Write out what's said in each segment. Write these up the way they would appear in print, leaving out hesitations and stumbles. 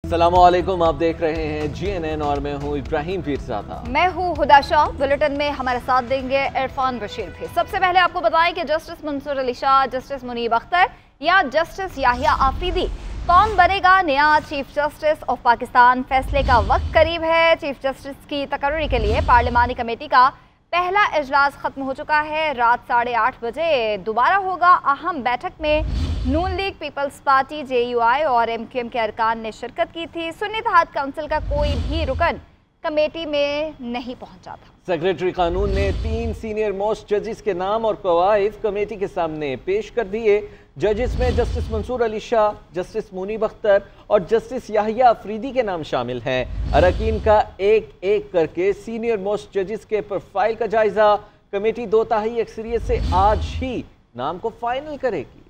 अस्सलामुअलैकुम, आप देख रहे हैं GNN और मैं हूं इब्राहिम पीरज़ादा। मैं हूं हुदा शाह। बुलेटिन में हमारे साथ देंगे इरफान बशीर भी। सबसे पहले आपको बताएं कि जस्टिस मंसूर अली शाह, जस्टिस मुनीब अख्तर या जस्टिस याहिया आफरीदी, कौन बनेगा नया चीफ जस्टिस ऑफ पाकिस्तान? फैसले का वक्त करीब है। चीफ जस्टिस की तकर्री के लिए पार्लिमानी कमेटी का पहला इजलास खत्म हो चुका है। रात 8:30 बजे दोबारा होगा। अहम बैठक में नून लीग, पीपल्स पार्टी, JUI और MQM के अरकान ने शिरकत की थी। सुन्नी इत्तेहाद काउंसिल का कोई भी रुकन कमेटी में नहीं पहुंचा था। सेक्रेटरी कानून ने 3 सीनियर मोस्ट जजेस के नाम और कवायद कमेटी के सामने पेश कर दिए। जजेस में जस्टिस मंसूर अली शाह, जस्टिस मुनीब अख्तर और जस्टिस याहिया अफरीदी के नाम शामिल हैं। अरकान का एक एक करके सीनियर मोस्ट जजेस के प्रोफाइल का जायजा कमेटी 2/3 अक्सरियत से आज ही नाम को फाइनल करेगी।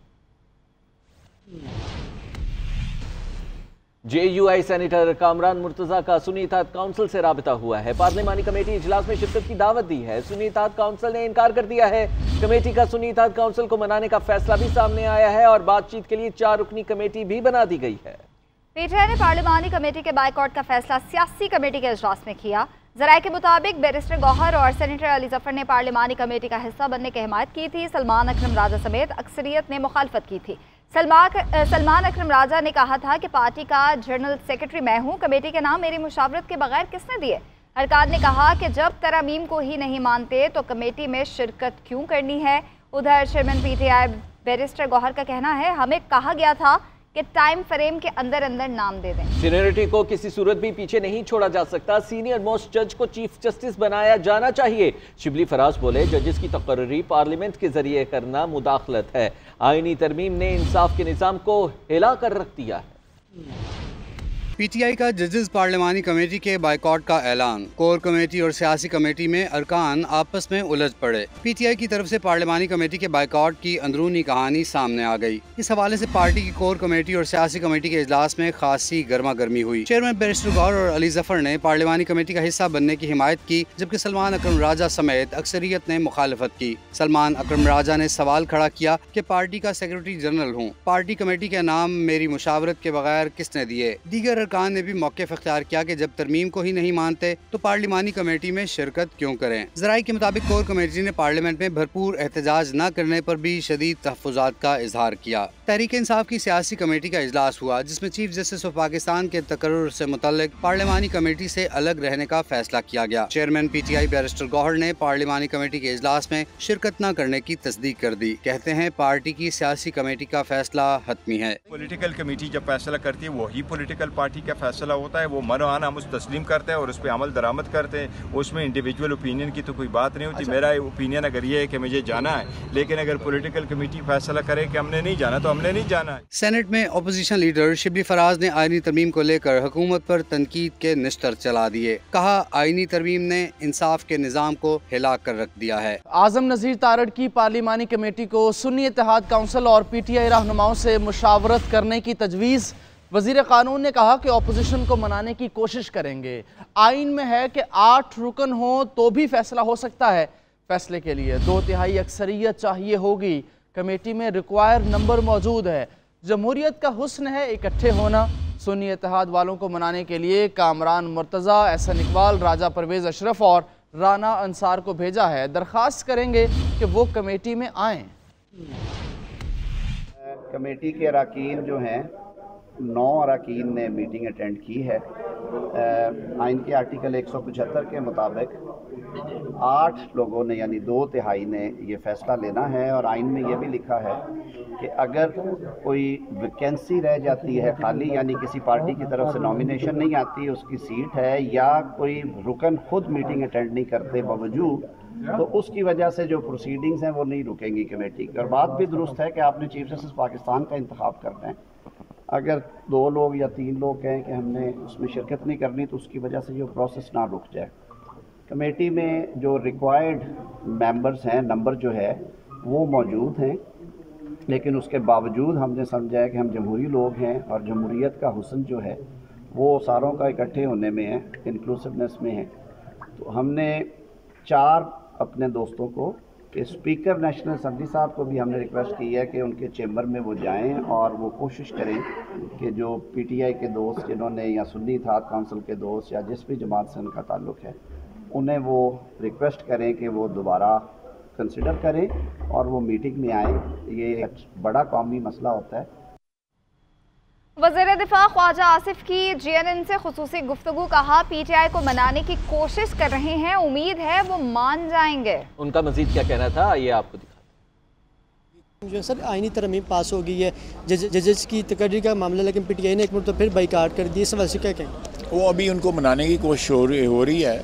JUI सेनेटर कामरान मुर्तजा का सुन्नी इत्तेहाद काउंसिल से राबिता हुआ है। पार्लिमानी कमेटी इजलास में शिरकत की दावत दी है। सुन्नी इत्तेहाद काउंसिल ने इनकार कर दिया है। कमेटी का सुन्नी इत्तेहाद काउंसिल को मनाने का फैसला भी सामने आया है और बातचीत के लिए 4 रुकनी कमेटी भी बना दी गई है। PTI ने पार्लिमानी कमेटी के बाइकआउट का फैसला सियासी कमेटी के इजलास में किया। जराये के मुताबिक बैरिस्टर गौहर और सेनेटर अली जफर ने पार्लिमानी कमेटी का हिस्सा बनने की हिमायत की थी। सलमान अकरम राजा समेत अक्सरियत ने मुखालफत की थी। सलमान अकरम राजा ने कहा था कि पार्टी का जनरल सेक्रेटरी मैं हूं, कमेटी के नाम मेरी मुशावरत के बगैर किसने दिए? अरकान ने कहा कि जब तरमीम को ही नहीं मानते तो कमेटी में शिरकत क्यों करनी है? उधर चेयरमैन PTI बैरिस्टर गौहर का कहना है, हमें कहा गया था कि टाइम फ्रेम के अंदर अंदर नाम दे दें। सीनियरिटी को किसी सूरत भी पीछे नहीं छोड़ा जा सकता। सीनियर मोस्ट जज को चीफ जस्टिस बनाया जाना चाहिए। शिबली फराज बोले, जजेस की तकर्री पार्लियामेंट के जरिए करना मुदाखलत है। आईनी तरमीम ने इंसाफ के निज़ाम को हिला कर रख दिया है। PTI का जजेस पार्लिमानी कमेटी के बाइकआउट का ऐलान। कोर कमेटी और सियासी कमेटी में अरकान आपस में उलझ पड़े। PTI की तरफ से पार्लिमानी कमेटी के बाइकआउट की अंदरूनी कहानी सामने आ गई। इस हवाले से पार्टी की कोर कमेटी और सियासी कमेटी के इजलास में खासी गर्मा गर्मी हुई। चेयरमैन बैरिस्टर गौहर और अली जफर ने पार्लिमानी कमेटी का हिस्सा बनने की हिमायत की, जबकि सलमान अकरम राजा समेत अक्सरियत ने मुखालफत की। सलमान अकरम राजा ने सवाल खड़ा किया कि पार्टी का सेक्रेटरी जनरल हूँ, पार्टी कमेटी के नाम मेरी मुशावरत के बगैर किसने दिए? दीगर अरकान ने भी मौक़िफ़ इख्तियार किया कि जब तरमीम को ही नहीं मानते तो पार्लिमानी कमेटी में शिरकत क्यों करें। ज़राए के मुताबिक कोर कमेटी ने पार्लियामेंट में भरपूर एहतजाज न करने पर भी शदीद तहफ़्फ़ुज़ात का इजहार किया। तहरीक इंसाफ की सियासी कमेटी का इजलास हुआ, जिसमें चीफ जस्टिस ऑफ पाकिस्तान के तकर्रुर से मुतल्लिक पार्लिमानी कमेटी से अलग रहने का फैसला किया गया। चेयरमैन PTI बैरिस्टर गौहर ने पार्लिमानी कमेटी के इजलास में शिरकत न करने की तस्दीक कर दी। कहते हैं पार्टी की सियासी कमेटी का फैसला हतमी है। पॉलिटिकल कमेटी जब फैसला करती है वही पॉलिटिकल पार्टी का फैसला होता है। वो मनो-आना हम उस तस्लीम करते हैं और उस पर अमल दरामद करते हैं। उसमें इंडिविजुअल ओपिनियन की तो कोई बात नहीं होती। मेरा ओपिनियन अगर ये है कि मुझे जाना है, लेकिन अगर पॉलिटिकल कमेटी फैसला करे कि हमने नहीं जाना तो हमने नहीं जाना है। सेनेट में अपोजिशन लीडर शिबली फराज ने आईनी तरमीम को लेकर हुकूमत पर तनकीद के निश्तर चला दिए। कहा, आईनी तरमीम ने इंसाफ के निज़ाम को हिला कर रख दिया है। आजम नज़ीर तारड़ की पार्लिमानी कमेटी को सुन्नी इत्तेहाद काउंसिल और PTI रहनुमाओं से मुशावरत करने की तजवीज़। वज़ीर क़ानून ने कहा कि अपोजिशन को मनाने की कोशिश करेंगे। आइन में है कि 8 रुकन हो तो भी फैसला हो सकता है। फैसले के लिए 2/3 अक्सरियत चाहिए होगी। कमेटी में रिक्वायर नंबर मौजूद है। जमहूरियत का हुस्न है इकट्ठे होना। सुन्नी इत्तेहाद वालों को मनाने के लिए कामरान मुर्तज़ा, एहसन इकबाल, राजा परवेज़ अशरफ और राना अंसार को भेजा है। दरख्वास्त करेंगे कि वो कमेटी में आएँ। कमेटी के अरकान जो हैं 9 अरकान ने मीटिंग अटेंड की है। आइन के आर्टिकल 175 के मुताबिक 8 लोगों ने यानी 2/3 ने ये फ़ैसला लेना है। और आइन में यह भी लिखा है कि अगर कोई वैकेंसी रह जाती है खाली, यानी किसी पार्टी की तरफ से नॉमिनेशन नहीं आती, उसकी सीट है, या कोई रुकन खुद मीटिंग अटेंड नहीं करते बावजूद, तो उसकी वजह से जो प्रोसीडिंग्स हैं वो नहीं रुकेंगी कमेटी की। और बात भी दुरुस्त है कि आपने चीफ जस्टिस पाकिस्तान का इंतखाब करना है। अगर 2 लोग या 3 लोग कहें कि हमने उसमें शिरकत नहीं करनी तो उसकी वजह से ये प्रोसेस ना रुक जाए। कमेटी में जो रिक्वायर्ड मेंबर्स हैं, नंबर जो है वो मौजूद हैं, लेकिन उसके बावजूद हमने समझा है कि हम जमहूरी लोग हैं और जमहूरियत का हुस्न जो है वो सारों का इकट्ठे होने में है, इंक्लूसिवनेस में है। तो हमने 4 अपने दोस्तों को कि स्पीकर नेशनल असम्बली साहब को भी हमने रिक्वेस्ट की है कि उनके चेंबर में वो जाएं और वो कोशिश करें कि जो पीटीआई के दोस्त जिन्होंने या सुन्नी इत्तेहाद काउंसिल के दोस्त या जिस भी जमात से उनका ताल्लुक़ है, उन्हें वो रिक्वेस्ट करें कि वो दोबारा कंसिडर करें और वो मीटिंग में आएँ। ये एक बड़ा कौमी मसला होता है। वज़ीर दिफा ख्वाजा आसिफ की GNN से खुसूसी गुफ्तगू, कहा PTI को मनाने की कोशिश कर रहे हैं, उम्मीद है वो मान जाएंगे। उनका मजीद क्या कहना था, ये आपको दिखा। जो सर आईनी तरमीम पास हो गई है जजेस की तकरीर का मामला, लेकिन PTI ने एक मुद्दा फिर बाइकाट कर दिया, इस सवाल से क्या कहेंगे? वो अभी उनको मनाने की कोशिश हो रही है,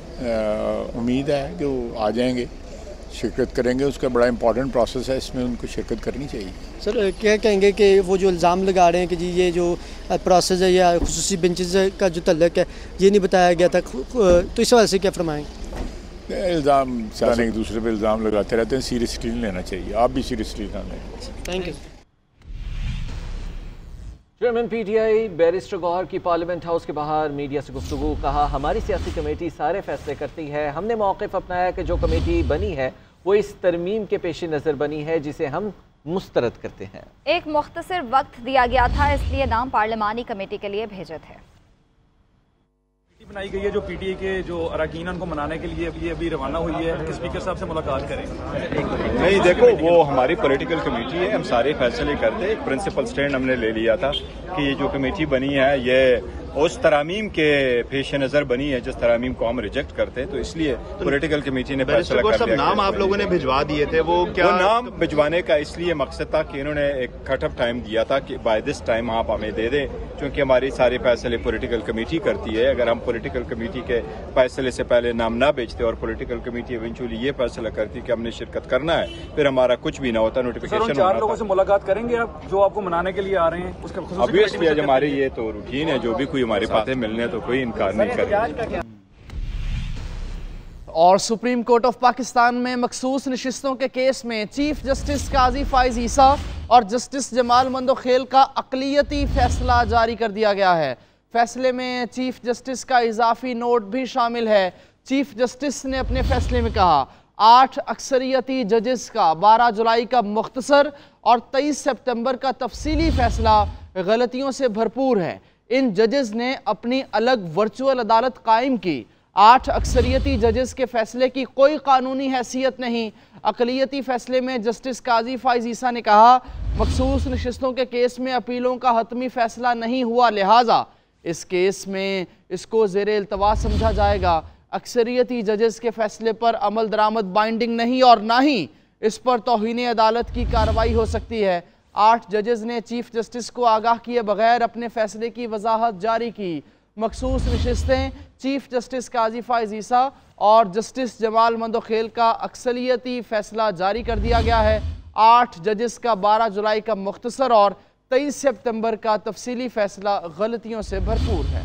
उम्मीद है कि वो आ जाएंगे, शिरकत करेंगे। उसका बड़ा इंपॉर्टेंट प्रोसेस है, इसमें उनको शिरकत करनी चाहिए। सर क्या कहेंगे कि वो जो इल्ज़ाम लगा रहे हैं कि जी ये जो प्रोसेस है या खुसूसी बेंचेस का जो तल्लक है ये नहीं बताया गया था, तो इस वजह से क्या फरमाएंगे? इल्ज़ाम सारे एक दूसरे पे इल्ज़ाम लगाते रहते हैं, सीरियसली नहीं लेना चाहिए, आप भी सीरियसली ना लें। Thank you. Chairman PTI barrister Gohar की पार्लियामेंट हाउस के बाहर मीडिया से गुफ्तगू, कहा हमारी सियासी कमेटी सारे फैसले करती है, हमने मौक़िफ़ अपनाया कि जो कमेटी बनी है वो इस तरमीम के पेश नज़र बनी है जिसे हम मुस्तरद करते हैं। एक मुख्तसर वक्त दिया गया था, इसलिए नाम पार्लिमानी कमेटी के लिए भेजे थे। बनाई गई है जो PTI के जो अरकान उनको मनाने के लिए अभी रवाना हुई है कि स्पीकर साहब से मुलाकात करें। नहीं, देखो वो हमारी पॉलिटिकल कमेटी है, हम सारे फैसले करते। एक प्रिंसिपल स्टैंड हमने ले लिया था कि ये जो कमेटी बनी है ये उस तरामीम के पेश नज़र बनी है जिस तरामीम को हम रिजेक्ट करते हैं, तो इसलिए पॉलिटिकल कमेटी ने फैसला कर दिया। नाम आप लोगों ने भिजवा दिए थे, वो क्या नाम भिजवाने का इसलिए मकसद था कि इन्होंने एक कट ऑफ टाइम दिया था कि बाय दिस टाइम आप हमें दे दें, क्योंकि हमारी सारे फैसले पॉलिटिकल कमेटी करती है। अगर हम पॉलिटिकल कमेटी के फैसले से पहले नाम ना भेजते और पॉलिटिकल कमेटी इवेंचुअली ये फैसला करती कि हमने शिरकत करना है, फिर हमारा कुछ भी ना होता, नोटिफिकेशन। 4 लोगों से मुलाकात करेंगे आप जो आपको मनाने के लिए आ रहे हैं, उसका ऑब्वियसली आज हमारी ये तो रूटीन है, जो भी कोई हमारी बातें मिलने तो कोई इनकार नहीं करेगा। और सुप्रीम कोर्ट ऑफ पाकिस्तान में मखसूस नशिस्तों के केस में चीफ जस्टिस काजी फाइज ईसा और जस्टिस जमाल मंदोखेल का अक़लियती फैसला जारी कर दिया गया है। फैसले में चीफ जस्टिस का इजाफी नोट भी शामिल है। चीफ जस्टिस ने अपने फैसले में कहा 8 अक्सरियती जजेस का 12 जुलाई का मुख्तसर और 23 सितंबर का तफसीली फैसला गलतियों से भरपूर है। इन जजेस ने अपनी अलग वर्चुअल अदालत कायम की। 8 अक्सरियती जजेस के फैसले की कोई कानूनी हैसियत नहीं। अक़लियती फैसले में जस्टिस काजी फाइज ईसा ने कहा मखसूस नशिस्तों के केस में अपीलों का हतमी फैसला नहीं हुआ, लिहाजा इस केस में इसको ज़ेरे इल्तवा समझा जाएगा। अक्सरियती जजेस के फैसले पर अमल दरामद बाइंडिंग नहीं और ना ही इस पर तौहीन अदालत की कार्रवाई हो सकती है। 8 जजेस ने चीफ जस्टिस को आगाह किए बगैर अपने फैसले की वजाहत जारी की। मखसूस नशिस्तें चीफ जस्टिस काजी फाइज ईसा और जस्टिस जमाल मंदोखेल का अक्सरियती फैसला जारी कर दिया गया है। 8 जजेस का 12 जुलाई का मुख्तसर और 23 सितंबर का तफसीली फैसला गलतियों से भरपूर है।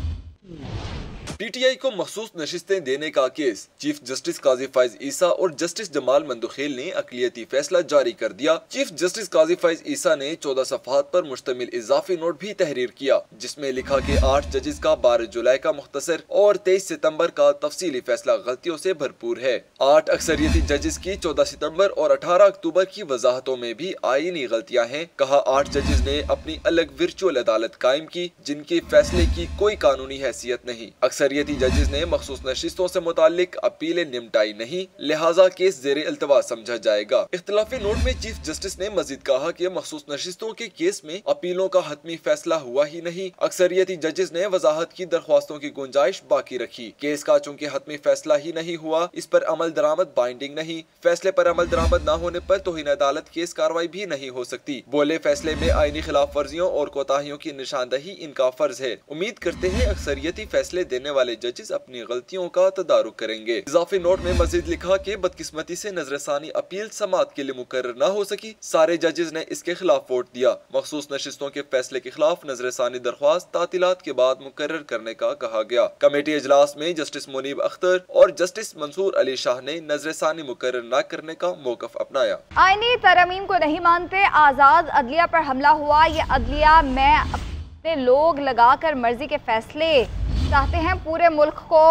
PTI को मखसूस नशिस्तें देने का केस, चीफ जस्टिस काजी फाइज ईसा और जस्टिस जमाल मंदोखेल ने अक़लियती फैसला जारी कर दिया। चीफ जस्टिस काजी फाइज ईसा ने 14 सफ़हात पर मुश्तमिल इजाफी नोट भी तहरीर किया, जिसमें लिखा कि 8 जजेस का 12 जुलाई का मुख्तसर और 23 सितंबर का तफसीली फैसला गलतियों से भरपूर है। 8 अक्सरियती जजेस की 14 सितंबर और 18 अक्टूबर की वजाहतों में भी आईनी गलतियां हैं। कहा 8 जजेस ने अपनी अलग वर्चुअल अदालत कायम की, जिनके फैसले की कोई कानूनी हैसियत नहीं। अक्सरियती जजेस ने मखसूस नशिस्तों से मुतालिक अपीलें निपटाई नहीं, लिहाजा केस ज़ेरे इल्तवा समझा जाएगा। इख्तिलाफी नोट में चीफ जस्टिस ने मजीद कहा कि मखसूस नशिस्तों के केस में अपीलों का हतमी फैसला हुआ ही नहीं। अक्सरियती जजेस ने वजाहत की दरख्वास्तों की गुंजाइश बाकी रखी। केस का चूंकि हतमी फैसला ही नहीं हुआ, इस पर अमल दरामद बाइंडिंग नहीं। फैसले पर अमल दरामद न होने पर तौहीन अदालत केस कार्रवाई भी नहीं हो सकती। बोले फैसले में आईनी खिलाफ वर्जियों और कोताहियों की निशानदही इनका फर्ज है। उम्मीद करते हैं अक्सरियती फैसले देने वाले जजेस अपनी गलतियों का तदारुक करेंगे। इजाफी नोट में मजीद लिखा कि बदकिस्मती से नजरसानी अपील समाअत के लिए मुकर्रर न हो सकी। सारे जजेस ने इसके खिलाफ वोट दिया। मखसूस नशिस्तों के फैसले के खिलाफ नजरसानी दरख्वास्त तातीलात के बाद मुकर्रर करने का कहा गया। कमेटी इजलास में जस्टिस मुनीब अख्तर और जस्टिस मंसूर अली शाह ने नजरसानी मुकर्रर न करने का मौकफ अपनाया। आईनी तरमीम को नहीं मानते, आजाद अदलिया पर हमला हुआ। ये अदलिया में अपने लोग लगाकर मर्जी के फैसले चाहते हैं, पूरे मुल्क को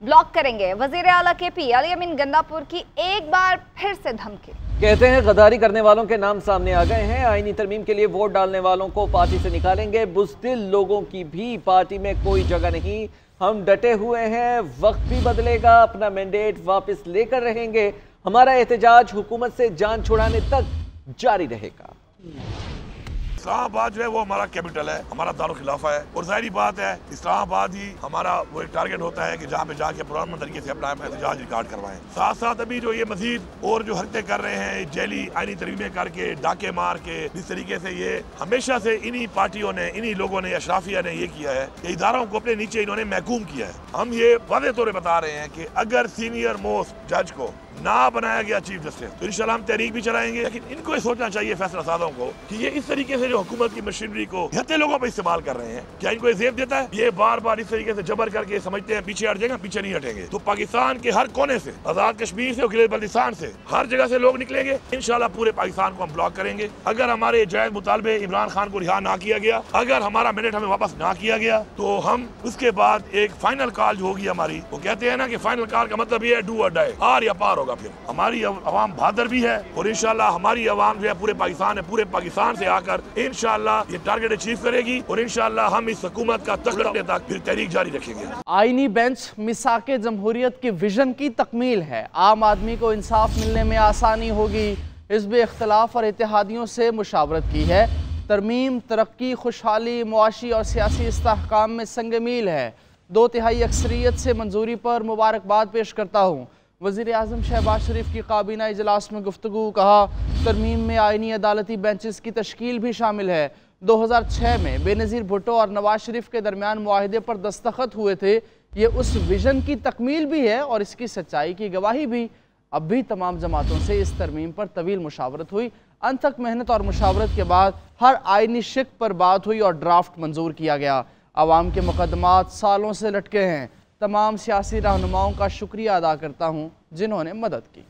ब्लॉक करेंगे। वजीर आला KP अली अमीन गंडापुर की एक बार फिर से धमकी। कहते हैं गद्दारी करने वालों के नाम सामने आ गए हैं। आईनी तरमीम के लिए वोट डालने वालों को पार्टी से निकालेंगे। बुज़दिल लोगों की भी पार्टी में कोई जगह नहीं। हम डटे हुए हैं, वक्त भी बदलेगा, अपना मैंडेट वापस लेकर रहेंगे। हमारा एहतजाज हुकूमत से जान छुड़ाने तक जारी रहेगा। इस्लामाबाद जो है वो हमारा कैपिटल है, हमारा दारुल खिलाफा है और जाहिर बात है इस्लामाबाद ही हमारा वो एक टारगेट होता है कि जहाँ पे जाके पुरअमन तरीके से अपना एहतजाज रिकॉर्ड करवाएं। साथ साथ अभी जो ये मजीद और जो हरकतें कर रहे हैं, जेली आईनी तरमीमें करके, डाके मार के, इस तरीके से ये हमेशा से इन्हीं पार्टियों ने, इन्हीं लोगों ने, अशराफिया ने ये किया है कि इदारों को अपने नीचे इन्होंने महकूम किया है। हम ये वादे तौर पर बता रहे हैं कि अगर सीनियर मोस्ट जज को ना बनाया गया चीफ जस्टिस तो इंशाल्लाह हम तहरीक भी चलाएंगे। लेकिन इनको ये सोचना चाहिए फैसला सादों को कि ये इस तरीके से जो हुकूमत की मशीनरी को हत्ते लोगों पर इस्तेमाल कर रहे हैं, क्या इनको ये जेब देता है? ये बार बार इस तरीके से जबर करके समझते हैं पीछे हट जाएगा, पीछे नहीं हटेंगे। तो पाकिस्तान के हर कोने से, आजाद कश्मीर से और गिलगित बल्तिस्तान से, हर जगह से लोग निकलेंगे। इंशाल्लाह पूरे पाकिस्तान को हम ब्लॉक करेंगे। अगर हमारे जायज मुतालबे इमरान खान को रिहा ना किया गया, अगर हमारा मैंडेट हमें वापस ना किया गया, तो हम उसके बाद एक फाइनल कॉल जो होगी हमारी, वो कहते हैं ना कि फाइनल कॉल का मतलब ये है डू और डाई, आर या पार होगा। फिर हमारी अवाम बहादुर भी है और इंशाल्लाह हमारी अवाम जो है पूरे पाकिस्तान है, पूरे पाकिस्तान से आकर इंशाल्लाह ये टारगेट अचीव करेगी और इंशाल्लाह हम इस हुकूमत का तख्त तक फिर तहरीक जारी रखेंगे। आईनी बेंच मिसाके जमहूरियत के विजन की तकमील है। आम आदमी को इंसाफ मिलने में आसानी होगी। हिज़्ब इख्तिलाफ और इत्तेहादियों से मुशावरत की है। तरमीम तरक्की, खुशहाली, मुआशी और सियासी इस्तेहकाम में संग मील है। 2/3 अक्सरियत से मंजूरी पर मुबारकबाद पेश करता हूँ। वज़ीर आज़म शहबाज शरीफ की काबीना इजलास में गुफ्तगू। कहा तरमीम में आईनी अदालती बेंचेस की तश्कील भी शामिल है। 2006 में बेनज़ीर भुट्टो और नवाज शरीफ के दरमियान मुआहदे पर दस्तखत हुए थे। ये उस विजन की तकमील भी है और इसकी सच्चाई की गवाही भी। अब भी तमाम जमातों से इस तरमीम पर तवील मुशावरत हुई। अनथक मेहनत और मुशावरत के बाद हर आईनी शिक पर बात हुई और ड्राफ्ट मंजूर किया गया। आवाम के मुकदमात सालों से लटके हैं। तमाम सियासी रहनुमाओं का शुक्रिया अदा करता हूँ जिन्होंने मदद की।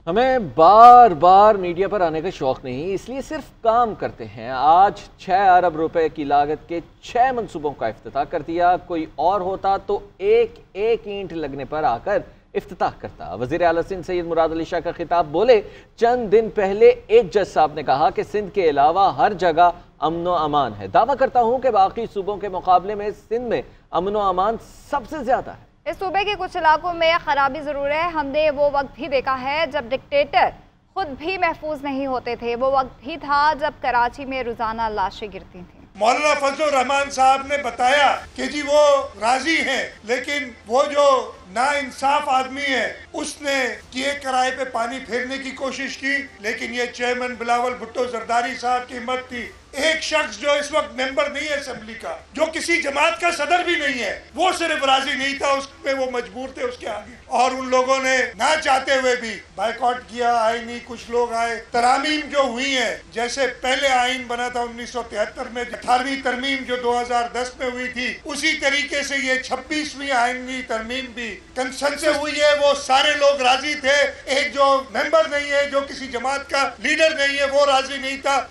हमें बार बार मीडिया पर आने का शौक नहीं, इसलिए सिर्फ काम करते हैं। आज 6 अरब रुपए की लागत के 6 मंसूबों का इफ्तिताह कर दिया। कोई और होता तो एक एक ईंट लगने पर आकर इफ्तिताह करता। वज़ीर आला सिंध सैयद मुराद अली शाह का खिताब। बोले चंद दिन पहले एक जज साहब ने कहा कि सिंध के अलावा हर जगह अमन व अमान है। दावा करता हूँ कि बाकी सूबों के मुकाबले में सिंध में अमन व अमान सबसे ज्यादा है। इस सूबे के कुछ इलाकों में खराबी जरूर है। हमने वो वक्त भी देखा है जब डिक्टेटर खुद भी महफूज नहीं होते थे। वो वक्त भी था जब कराची में रोजाना लाशें गिरती थी। मौलाना फजलुर रहमान साहब ने बताया कि जी वो राजी हैं, लेकिन वो जो नाइंसाफ आदमी है उसने किए किराए पे पानी फेरने की कोशिश की। लेकिन ये चेयरमैन बिलावल भुट्टो जरदारी साहब की हिम्मत थी। एक शख्स जो इस वक्त मेंबर नहीं है असेंबली का, जो किसी जमात का सदर भी नहीं है, वो सिर्फ राजी नहीं था, उसमें वो मजबूर थे उसके आगे। और उन लोगों ने ना चाहते हुए भी बायकॉट किया। आईनी कुछ लोग आए, तरामीम जो हुई है, जैसे पहले आइन बना था 1973 में, 18वीं तरमीम जो 2010 में हुई थी, उसी तरीके से ये 26वीं आईनी तरमीम भी कंसेंसस हुई है। वो सारे लोग राजी थे। एक जो मेंबर नहीं है, जो किसी जमात का लीडर नहीं है, वो राजी नहीं था।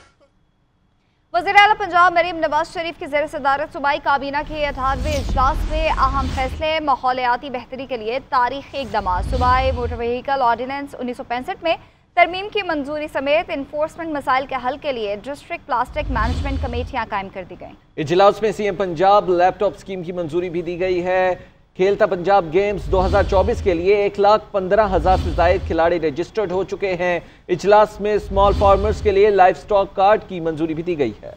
वज़ीर आला पंजाब मरीम नवाज शरीफ की ज़ेर सदारत सूबाई काबीना के 18वें इजलास में अहम फैसले। माहौलियाती बेहतरी के लिए तारीखी इक़दाम। सूबाई मोटर व्हीकल ऑर्डिनेंस 1965 में तरमीम की मंजूरी समेत इन्फोर्समेंट मसाइल के हल के लिए डिस्ट्रिक्ट प्लास्टिक मैनेजमेंट कमेटियाँ कायम कर दी गई। इजलास में सीएम पंजाब लैपटॉप स्कीम की मंजूरी भी दी गई है। खेलता पंजाब गेम्स 2024 के लिए 1,15,000 से ज़ायद खिलाड़ी रजिस्टर्ड हो चुके हैं। इजलास में स्मॉल फार्मर्स के लिए लाइफ स्टॉक कार्ड की मंजूरी भी दी गई है।